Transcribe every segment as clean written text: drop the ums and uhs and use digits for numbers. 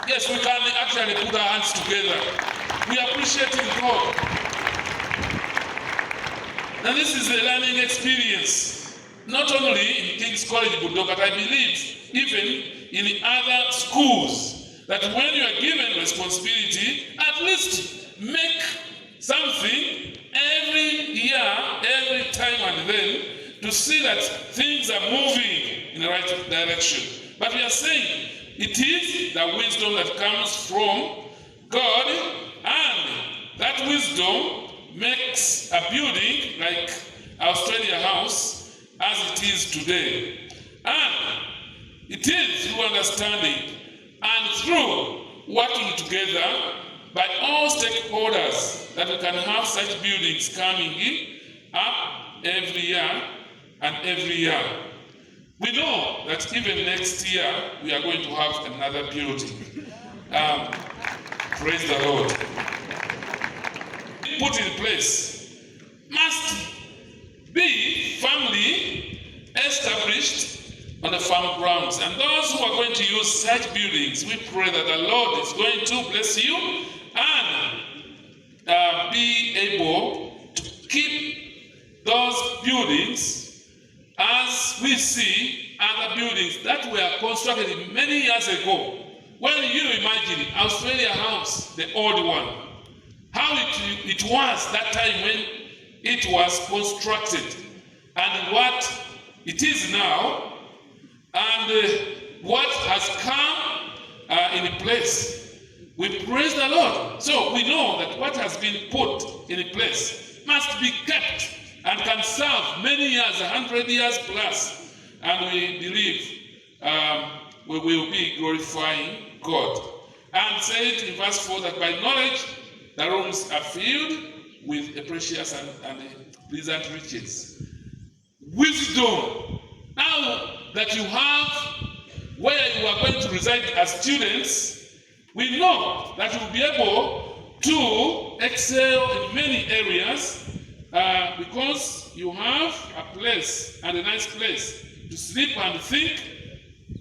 Yes, we can actually put our hands together. We are appreciating God. And this is a learning experience, not only in King's College Budo, but I believe even in other schools, that when you are given responsibility, at least make something every year, every time and then, to see that things are moving in the right direction. But we are saying it is the wisdom that comes from God, and that wisdom makes a building like Australia House as it is today. And it is through understanding and through working together by all stakeholders that we can have such buildings coming up every year and every year. We know that even next year we are going to have another building. Praise the Lord. Put in place must be firmly established on the firm grounds. And those who are going to use such buildings, we pray that the Lord is going to bless you and be able to keep those buildings as we see other buildings that were constructed many years ago. When you imagine Australia House, the old one, how it was that time when it was constructed, and what it is now, and what has come in place. We praise the Lord. So we know that what has been put in place must be kept and can serve many years, 100 years plus. And we believe we will be glorifying God. And said in verse 4 that by knowledge the rooms are filled with the precious and the pleasant riches. Wisdom. Now that you have where you are going to reside as students, we know that you will be able to excel in many areas because you have a place, and a nice place to sleep and think,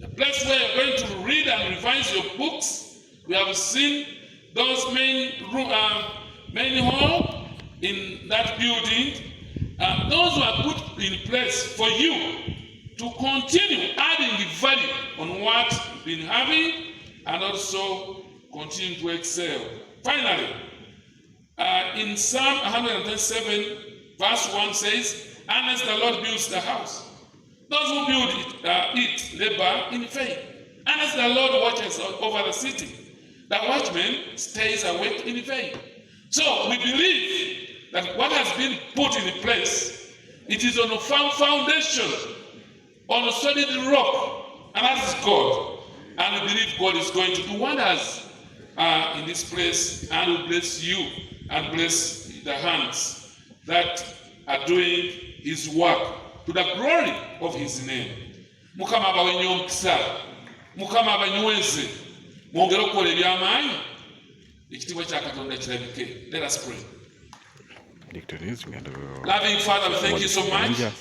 a place where you're going to read and revise your books. We have seen those main hall in that building. Those were put in place for you to continue adding value on what you've been having and also continue to excel. Finally, in Psalm 137, verse 1 says, unless the Lord builds the house, those who build it labor in vain. Unless the Lord watches over the city, the watchman stays awake in vain. So we believe that what has been put in place, it is on a firm foundation, on a solid rock, and that is God. And we believe God is going to do wonders in this place, and will bless you and bless the hands that are doing his work to the glory of his name. Mukama abawenye omukisa, Mukama abanyweze, mwongere okukola eby'amaanyi, ekitiibwa kya Katonda kirabike. Let us pray. Loving Father, we thank you so much.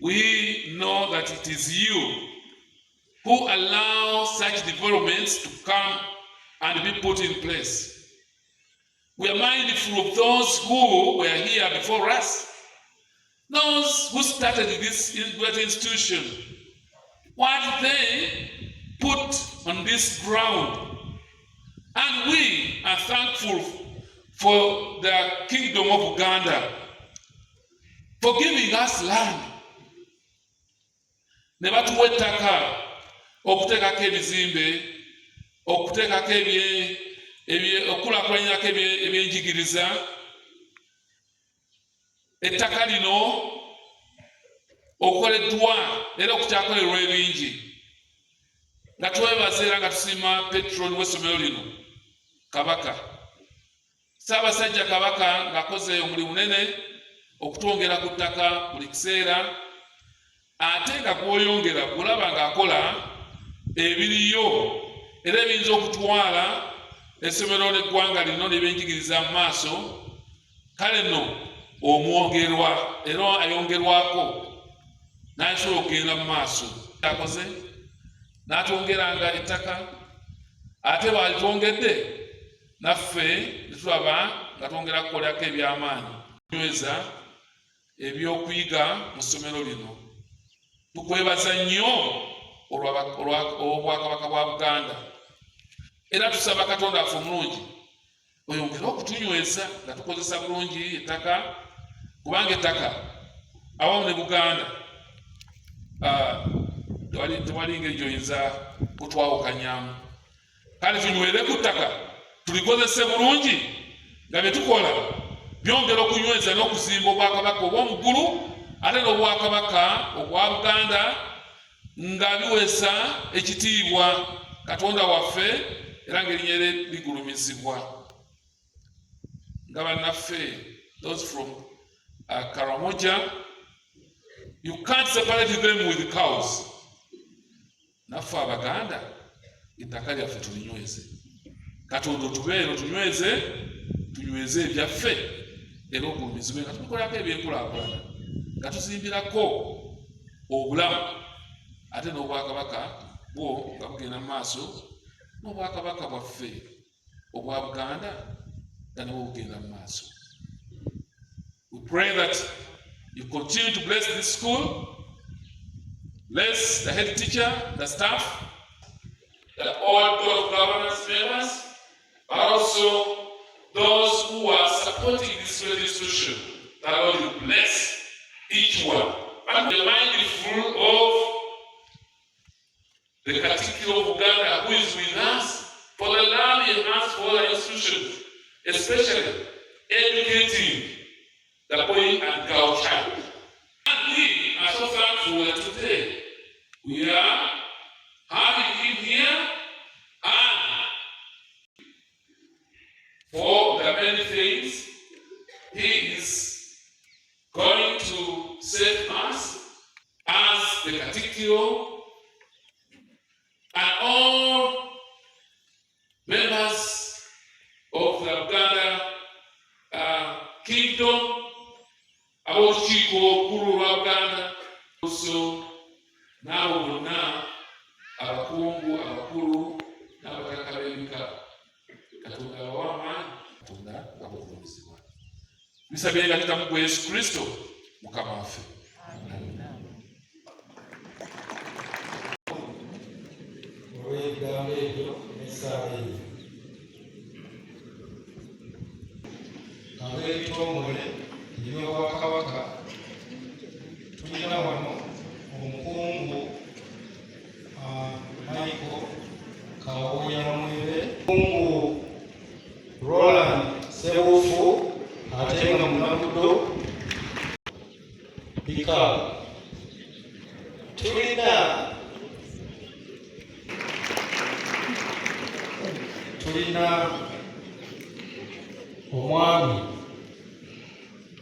We know that it is you who allow such developments to come and be put in place. We are mindful of those who were here before us, those who started this great institution, what they put on this ground. And we are thankful for the Kingdom of Uganda for giving us land. Ne batuwa ettaka okuteekako ebizimbe, okuteekako okulaakulanyako ebyenjigiriza. Ettaka lino okukoleddwa era okukyakolerwa ebingi. Nga twebaza era nga tusiima Petroni w'essomero lino, Kabaka. Ssaabasajja Kabaka ng'akoze omulimu munene okutwongera ku ttaka buli kiseera, ate nga gw'oyongera kulaba ng'akola ebiriyo era ebiyinza okutwala essomero n'eggwanga lino n'ebyenjigiriza mu maaso. Kale nno omwongerwa era ayongerwako n'asobola okugenda mu maaso. Akoze n'atwongeranga ettaka ate bw'alitwongedde naffe tulaba nga twongera kukolako eby'amaanyi nyweza ebyokuyiga mu ssomero lino. Tukwebaza nnyo olw'obwakabaka bwa Buganda, era tusaba Katonda waffe omulungi oyongere okutunyweza nga tukozesa bulungi ettaka, kubanga ettaka awamu ne Buganda tewali ngeri gyoyinza kutwawukanyamu. Kale tunywere ku ttaka, tulikozese bulungi, nga bye tukola byongera okunyweza n'okuzimba obwakabaka obw'omuggulu ate n'obwakabaka obwa Buganda nga biweesa ekitiibwa Katonda waffe era ng'erinnya lye ligulumizibwa. Nga bannaffe, those from Karamoja, you can't separate them with cows. Naffe Abaganda ettaka lyaffe tulinyweze. Katonda otubeere tunyweze ebyaffe era ogulumizibwe nga tubikolako ebyenkulaakulana, nga tuzimbirako obulamu ate n'obwakabaka bwo nga bugenda mu maaso n'obwakabaka bwaffe obwa Buganda nga nabwo bugenda mu maaso. We pray that you continue to bless this school, bless the head teacher, the staff, the all board of governance members, but also those who are supporting this great institution. That Lord will bless each one. And be mindful of the Cathedral of Uganda who is with us for the love he has for the institution, especially educating the boy and girl child. And we are so thankful that today we are having him here and for the many things he is going to save us as the Cathedral and all members of the Uganda Kingdom, ab'olukiiko olukulu lwa Uganda, also n'abo bonna abakungu abakulu n'abataka b'ebika. Katonda abawa amaanyi, Katonda abagulumizibwa. Bisabye nga tutamu ku Yesu Kristo Mukama waffe. Olw'ebigambo ebyo n'essaala eyo ab'ebitongole eby'obwakabaka tulina wano omukungu Michael Kawoya-Mwebe, omukungu Roland Sebufu ate nga Munabudo Bika. Tulina omwami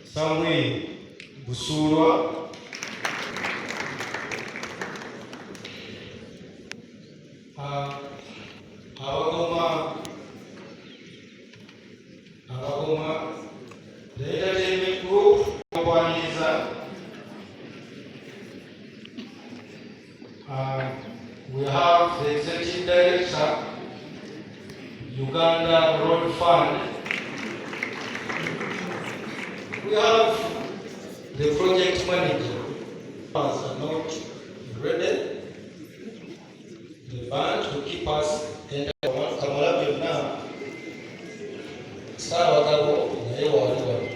Samuel Busulwa, abagoma the entertainment group okwaniriza. We have the executive director Uganda Road Fund. We have the project manager. Are not ready. The band to keep us in the Kamala Vietnam. Sarakago, Newa.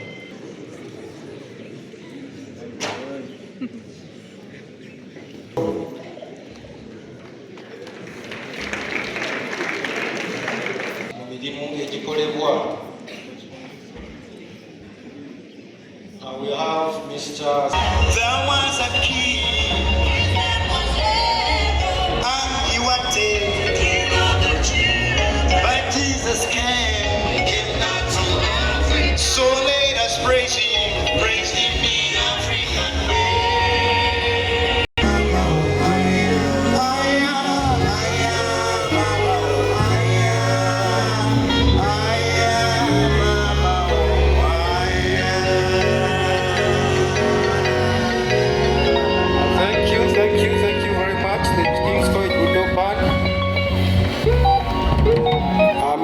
We have Mr. There was a king, and he was dead, but Jesus came not to. So let us praise him in African way.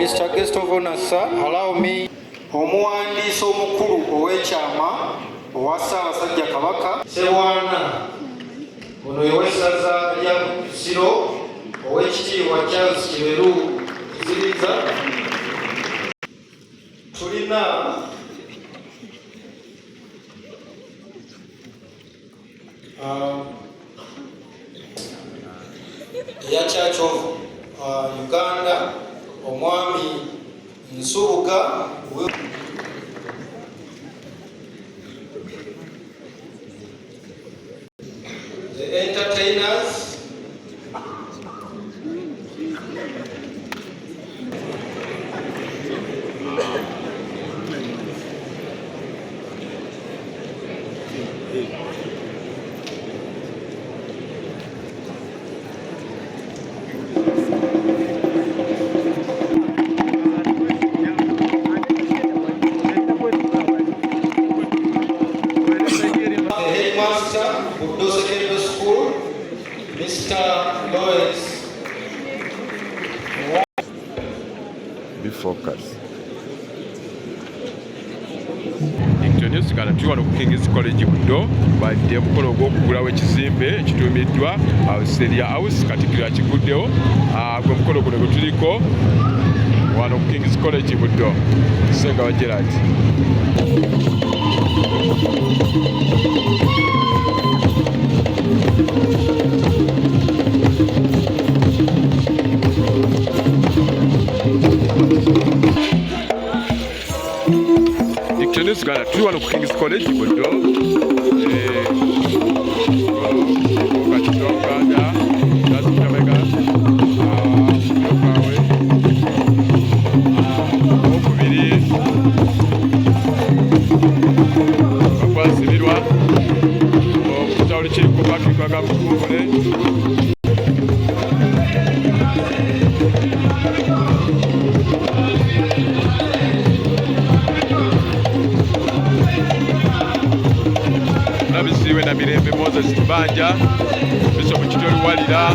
Mr. Guest of Honor, sir, allow me omuwandiisi omukulu ow'ekyama owa Ssaabasajja Kabaka Ssebwana ono ow'essaza lya Busiro ow'ekitiibwa Charles Kiberu Kiziriza. Tulina eya Church of Uganda omwami Nsubuga. The entertainers, Budo Secondary School, Mr. Lawrence. Be focused. News kana tuli wano ku King's College Budo badde mukolo gw'okugulawo ekizimbe ekituumiddwa Australia House Katikkiro kiguddewo. Gwe mukolo guno gwe tuliko wano ku King's College Budo. Senga wa Gerard. News kana tuli wano ku King's College Budo. Nabisiwe na Mirembe Moses Kibanja Bishop Kitori Walira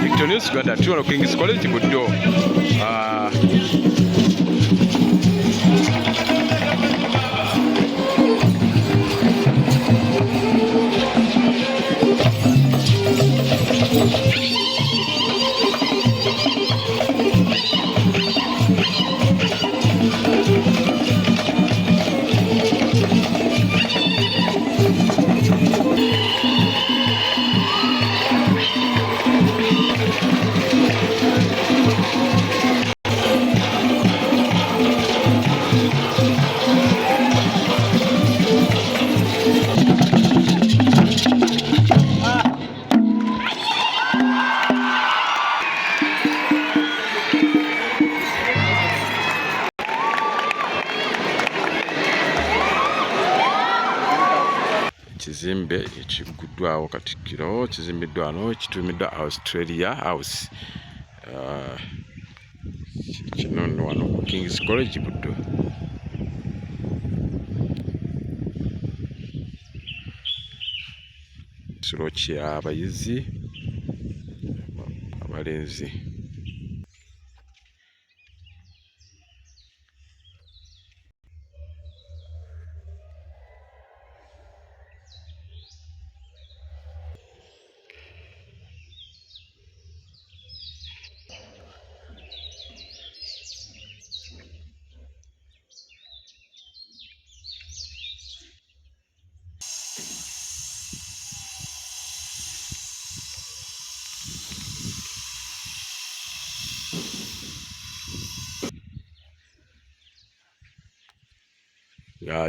Victor News Uganda, tuli wano King's College Buddo. Kizimbe ekiguddwawo Katikkiro, kizimbiddwa wano kituumiddwa Australia House. Kino nno wano ku King's College Buddo. Kisulo ky'abayizi abalenzi.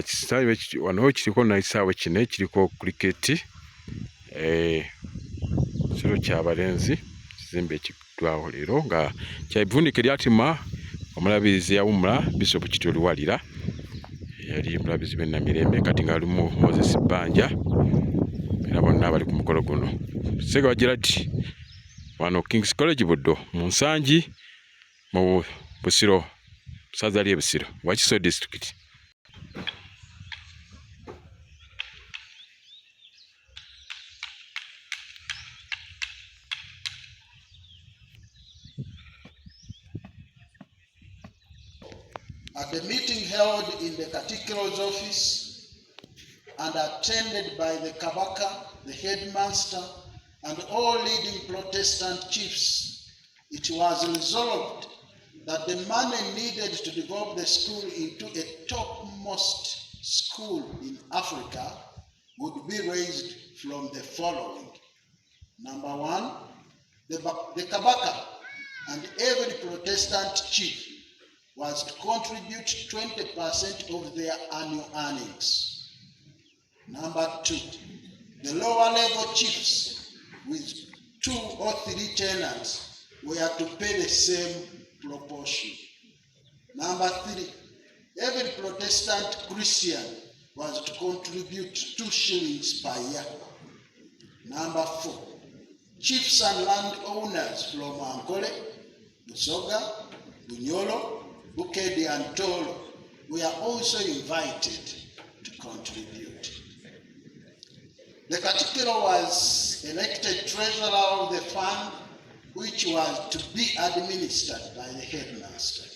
Kisaawe wano kiriko n'ekisaawe kino kiriko cricket. Kisulo ky'abalenzi, kizimbe ekiguddwawo leero nga kyabivundike lyatima omulabirizi yawumula Bishop Kityo Luwalira, yali mulabizi w'e Namirembe, kati ng'alimu Moses Bbanja, era bonna bali ku mukolo guno. Ssegawa Gerald wano King's College Buddo mu Nsangi mu Busiro, ssaza ly'e Busiro, Wakiso District. At the meeting held in the Katikkiro's office and attended by the Kabaka, the headmaster, and all leading Protestant chiefs, it was resolved that the money needed to develop the school into a topmost school in Africa would be raised from the following. Number one, the Kabaka and every Protestant chief was to contribute 20% of their annual earnings. Number two, the lower level chiefs with 2 or 3 tenants were to pay the same proportion. Number three, every Protestant Christian was to contribute 2 shillings per year. Number four, chiefs and landowners from Ankole, Busoga, Bunyolo, Bukedi and Tolo were also invited to contribute. The Katikkiro was elected treasurer of the fund, which was to be administered by the headmaster.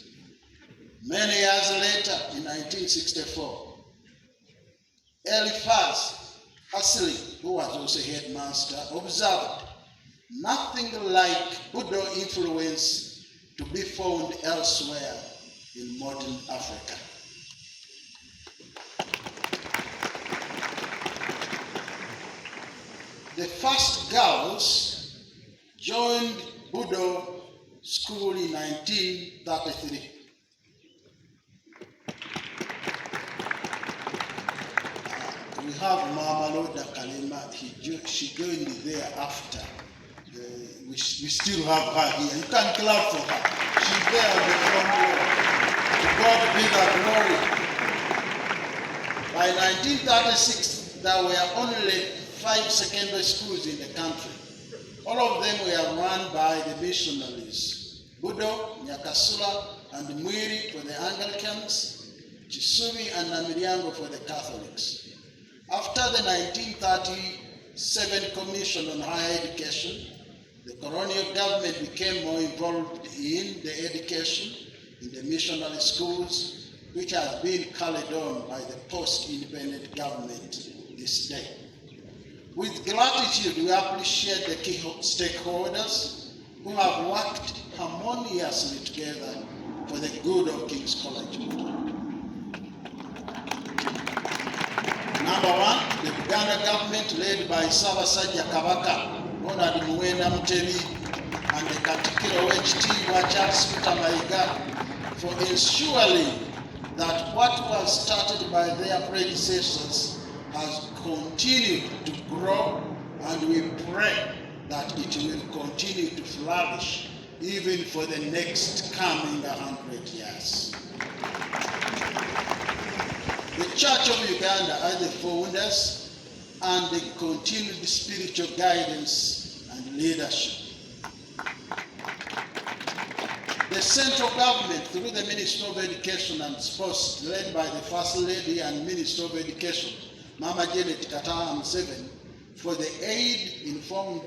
Many years later, in 1964, Eliphaz Hassili, who was also headmaster, observed nothing like Buddo influence to be found elsewhere in modern Africa. The first girls joined Buddo School in 1933. We have Mama Loda Kalema, she joined there after. We still have her here. You can clap for her. She's there on the front row. To God be the glory. By 1936, there were only 5 secondary schools in the country. All of them were run by the missionaries. Buddo, Nyakasula, and Mwiri for the Anglicans, Chisubi and Namiriango for the Catholics. After the 1937 Commission on Higher Education, the colonial government became more involved in the education, in the missionary schools, which has been carried on by the post-independent government this day. With gratitude, we appreciate the key stakeholders who have worked harmoniously together for the good of King's College. Number one, the Uganda government led by Ssaabasajja Kabaka, Honored Muwenda Mutebi, and the Katikkiro Oweekitiibwa Charles Peter Mayiga for ensuring that what was started by their predecessors has continued to grow, and we pray that it will continue to flourish even for the next coming 100 years. The Church of Uganda are the founders and the continued spiritual guidance and leadership. The central government, through the Ministry of Education and Sports, led by the First Lady and Minister of Education, Mama Janet Kataha Museveni, for the aid in form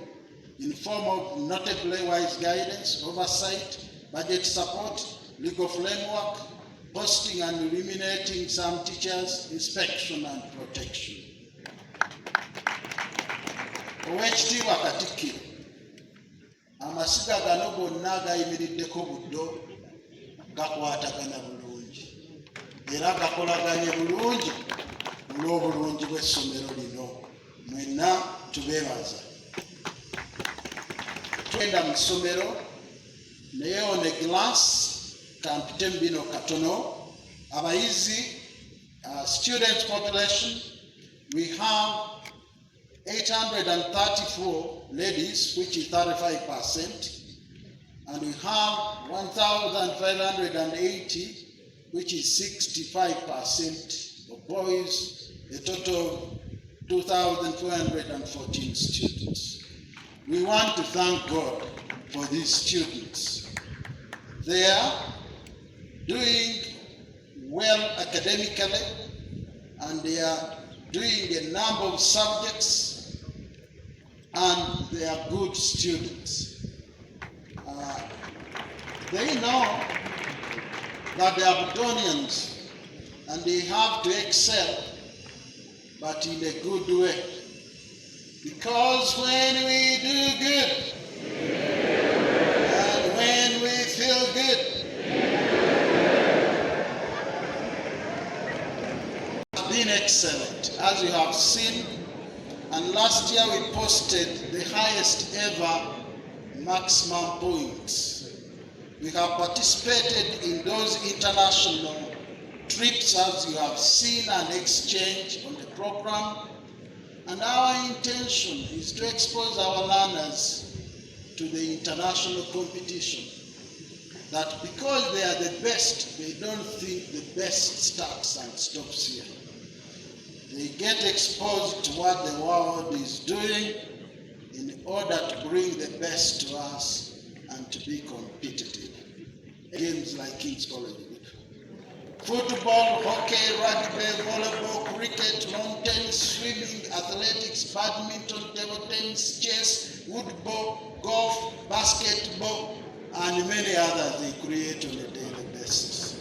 of notably wise guidance, oversight, budget support, legal framework, posting and eliminating some teachers, inspection and protection. Oweekitiibwa Katikkiro, amasiga gano gonna agayimiriddeko buddo gakwatagana bulungi era gakolaganye bulungi olw'obulungi bw'essomero lino. Mwenna tubeebaza. Twenda mu ssomero naye on a glance kampitemu bino katono. Abayizi, student population, we have 834 ladies, which is 35%, and we have 1,580, which is 65% of boys, a total of 2,414 students. We want to thank God for these students. They are doing well academically, and they are doing a number of subjects, and they are good students. They know that they are Aberdonians and they have to excel, but in a good way. Because when we do good and when we feel good, have been excellent, as you have seen. And last year we posted the highest ever maximum points. We have participated in those international trips, as you have seen, and exchange on the program. And our intention is to expose our learners to the international competition. That because they are the best, they don't think the best starts and stops here. They get exposed to what the world is doing in order to bring the best to us and to be competitive. Games like King's College. Football, hockey, rugby, volleyball, cricket, lawn tennis, swimming, athletics, badminton, table tennis, chess, woodball, golf, basketball, and many others they create on a daily basis.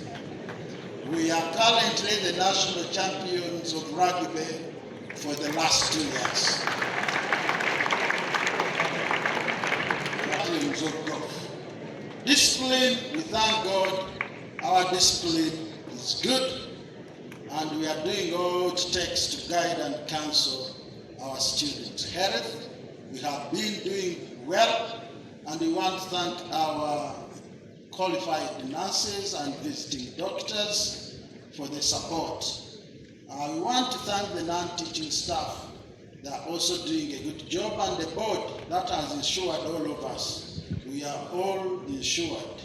We are currently the national champions of rugby for the last 2 years. Champions of golf. Discipline, we thank God, our discipline is good, and we are doing all it takes to guide and counsel our students. Health, we have been doing well, and we want to thank our qualified nurses and visiting doctors for the support. We want to thank the non-teaching staff. They are also doing a good job, and the board that has insured all of us. We are all insured,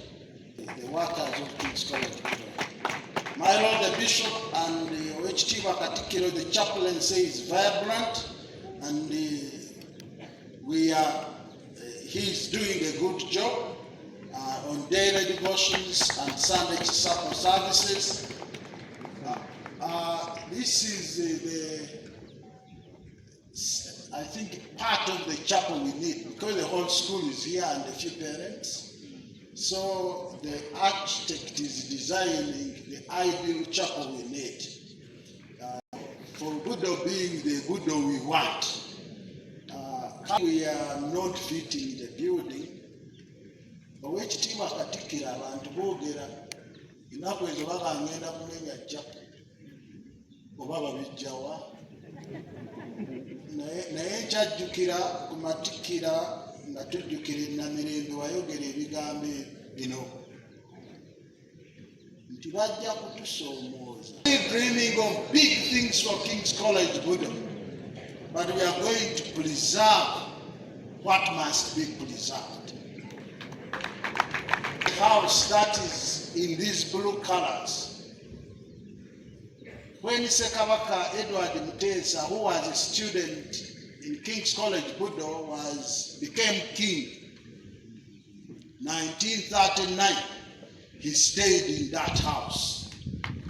the workers of King's College. My Lord the Bishop and the Oweekitiibwa Katikkiro, the chaplain, says vibrant, and he's doing a good job on daily devotions and Sunday supper services. This is I think, part of the chapel we need, because the whole school is here and a few parents. So the architect is designing the ideal chapel we need. For Budo being the Budo we want. We are not fitting the building. But which team are particular and to go get enough with the Waga and up a chapel. Obaba Bijawa. Naye kyajjukira ku matikira nga tujjukira Namirembe wayogera ebigambo bino nti bajja kutusoomooza. Dreaming of big things for King's College Budo, but we are going to preserve what must be preserved. The house that is in these blue colors. When Sekabaka Edward Mutesa, who was a student in King's College Budo, became king, 1939, he stayed in that house.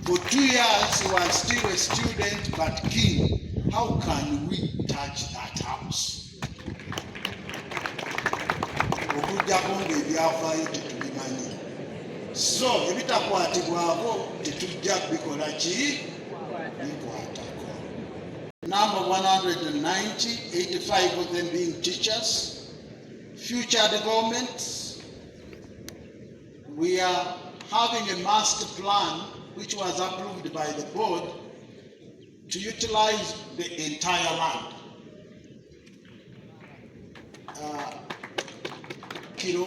For 2 years, he was still a student, but king. How can we touch that house? So, ebitakwatibwako tetujja kubikola ki? Number 190, 85 of them being teachers. Future development, we are having a master plan which was approved by the board to utilize the entire land. Kiro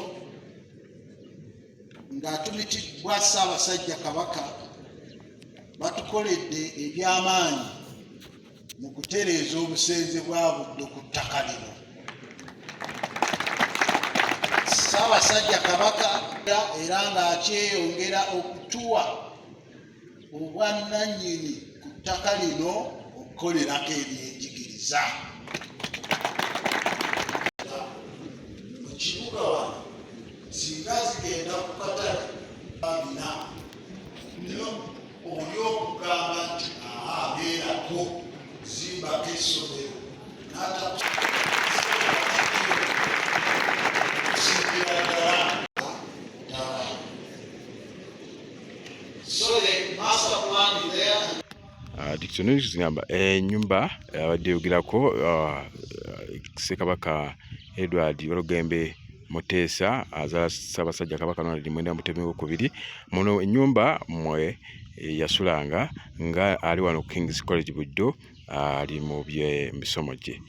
ng'atumitibwa Ssaabasajja Kabaka batukoledde ebyamaanyi mu kutereeza obusenze bwa Buddo ku ttaka lino. Ssaabasajja Kabaka era ng'akyeyongera okutuwa obwannannyini ku ttaka lino okukolerako ebyenjigiriza. Mu kibuga wano singa zigenda ku katale bina nyo oli okugamba nti abeerako zimbako essomero so the master plan is there. Dickson zigamba ennyumba abadde yogerako Ssekabaka Edward Olugembe Mutesa azaala Ssaabasajja Kabaka Ronald Mwenda Mutebi II. Muno ennyumba mwe yasulanga nga ali wano King's College Buddo ali mu bisomo gye.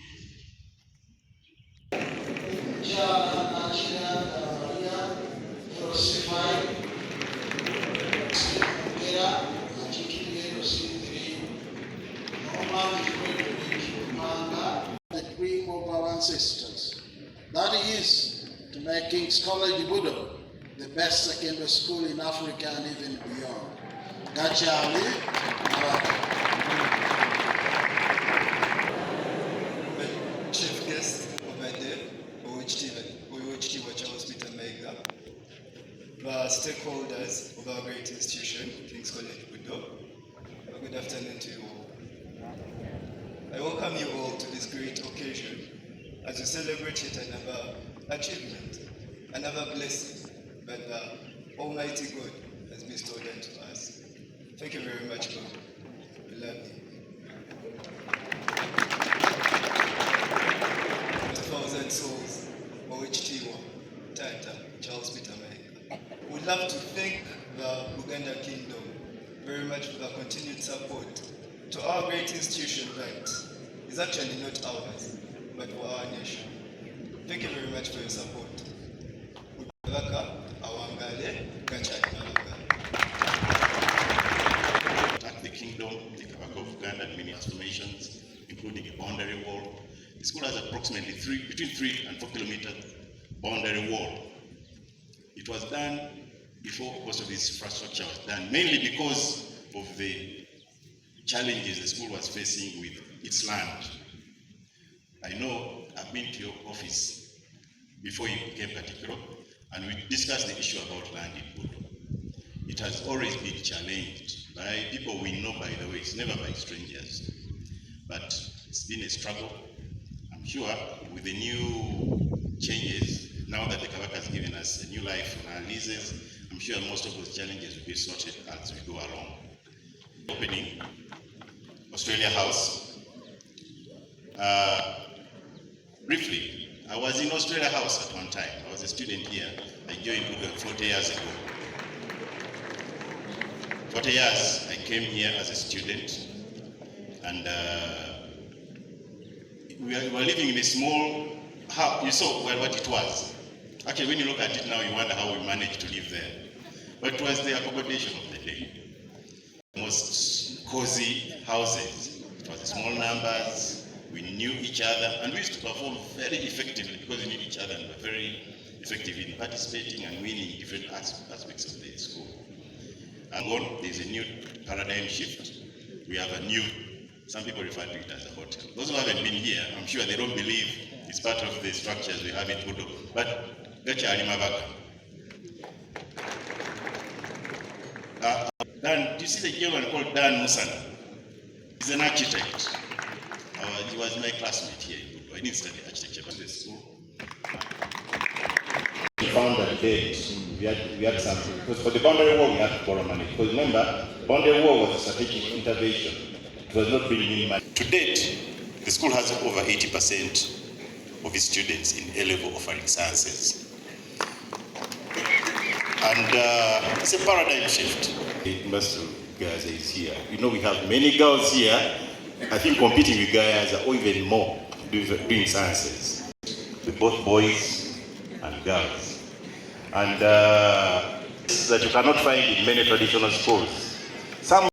The dream of our ancestors, that is to make King's College Budo the best secondary school in Africa and even beyond. Gachali, Chief guest of my day, Owichitiwa Charles Peter Mega, the stakeholders of our great institution, King's College Budo. Good afternoon to you all. I welcome you all to this great occasion as we celebrate yet another achievement, another blessing that the Almighty God has bestowed unto us. Thank you very much, God. We love you. 1,000 souls, Owichitiwa, Tata, Charles Peter Mega. We'd love to thank the Uganda Kingdom very much for the continued support to our great institution that is actually not ours, but for our nation. Thank you very much for your support. The kingdom, the Kabaka of Uganda, many transformations, including a boundary wall. The school has approximately between 3 and 4 kilometer boundary wall. It was done before most of this infrastructure was done, mainly because of the challenges the school was facing with its land. I know I've been to your office before you became particular, and we discussed the issue about land in Budo. It has always been challenged by people we know, by the way, it's never by strangers. But it's been a struggle. I'm sure with the new changes, now that the Kabaka has given us a new life on our leases, I'm sure most of those challenges will be sorted as we go along. Opening Australia House. Briefly, I was in Australia House at one time. I was a student here. I joined Google 40 years ago. 40 years, I came here as a student, and we were living in a small house. You saw what it was. Actually, when you look at it now, you wonder how we managed to live there. But it was the accommodation of the day. Most cozy houses. It was small numbers. We knew each other, and we used to perform very effectively because we knew each other and were very effective in participating and winning different aspects of the school. And on, there's a new paradigm shift. We have a new, some people refer to it as a hotel. Those who haven't been here, I'm sure they don't believe it's part of the structures we have in Budo. But Gacha Alimabaga. Dan, do you see the gentleman called Dan Musana? He's an architect. He was my classmate here in Budo. I didn't study architecture, but the school. We found that we had something. Because for the boundary wall, we had to borrow money. Because remember, boundary wall was a strategic intervention. It was not bringing in money. To date, the school has over 80% of its students in A-level offering sciences. And it's a paradigm shift. The industrial Gaza is here. You know, we have many girls here, I think competing with Gaza or even more doing sciences. With both boys and girls. And that you cannot find in many traditional schools. Some